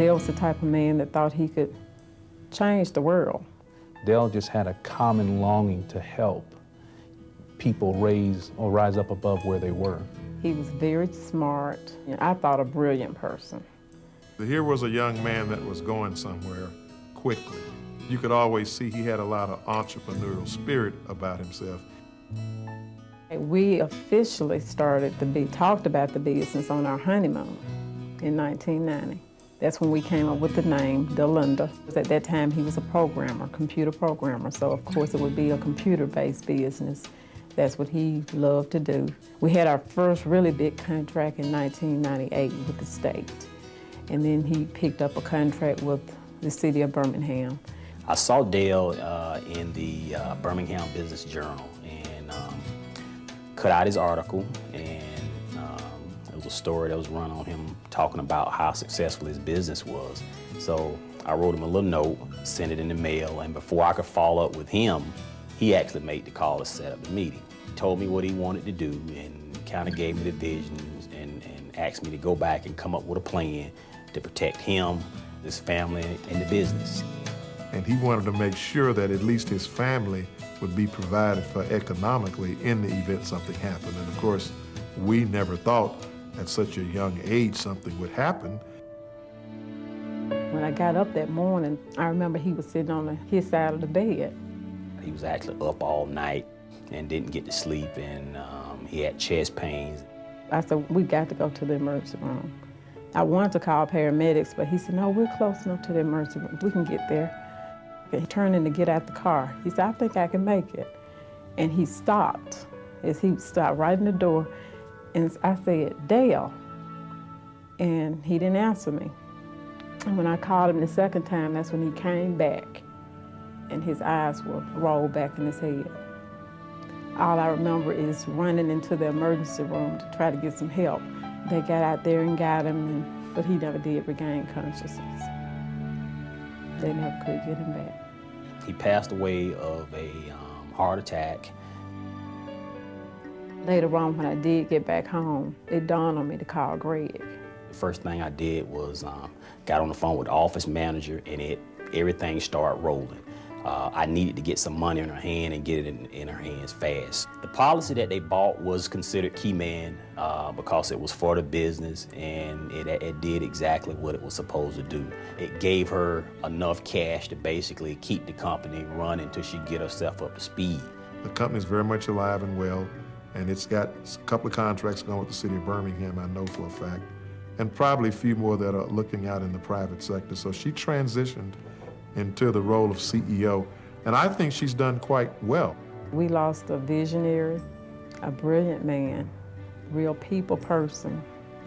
Dale was the type of man that thought he could change the world. Dale just had a common longing to help people rise up above where they were. He was very smart, and I thought a brilliant person. Here was a young man that was going somewhere quickly. You could always see he had a lot of entrepreneurial spirit about himself. We officially started to talked about the business on our honeymoon in 1990. That's when we came up with the name, Delinda. At that time, he was a programmer, computer programmer, so of course it would be a computer-based business. That's what he loved to do. We had our first really big contract in 1998 with the state, and then he picked up a contract with the city of Birmingham. I saw Dale in the Birmingham Business Journal and cut out his article, and it was a story that was run on him talking about how successful his business was. So I wrote him a little note, sent it in the mail, and before I could follow up with him, he actually made the call to set up the meeting. He told me what he wanted to do and kind of gave me the visions and asked me to go back and come up with a plan to protect him, his family, and the business. And he wanted to make sure that at least his family would be provided for economically in the event something happened. And of course, we never thought at such a young age something would happen. When I got up that morning, I remember he was sitting on his side of the bed. He was actually up all night and didn't get to sleep, and he had chest pains. I said, we got to go to the emergency room. I wanted to call paramedics, but he said, no, we're close enough to the emergency room. We can get there. He turned in to get out the car. He said, I think I can make it. And he stopped. He stopped right in the door, and I said, Dale. And he didn't answer me. And when I called him the second time, that's when he came back, and his eyes were rolled back in his head. All I remember is running into the emergency room to try to get some help. They got out there and got him, but he never did regain consciousness. They never could get him back. He passed away of a heart attack. Later on, when I did get back home, it dawned on me to call Greg. The first thing I did was got on the phone with the office manager, and everything started rolling. I needed to get some money in her hand and get it in her hands fast. The policy that they bought was considered key man because it was for the business, and it did exactly what it was supposed to do. It gave her enough cash to basically keep the company running until she get herself up to speed. The company's very much alive and well, and it's got a couple of contracts going with the city of Birmingham, I know for a fact, and probably a few more that are looking out in the private sector. So she transitioned into the role of CEO, and I think she's done quite well. We lost a visionary, a brilliant man, a real people person,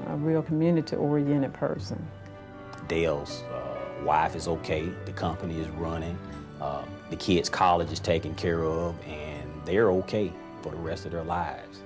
a real community-oriented person. Dale's wife is okay, the company is running, the kids' college is taken care of, and they're okay for the rest of their lives.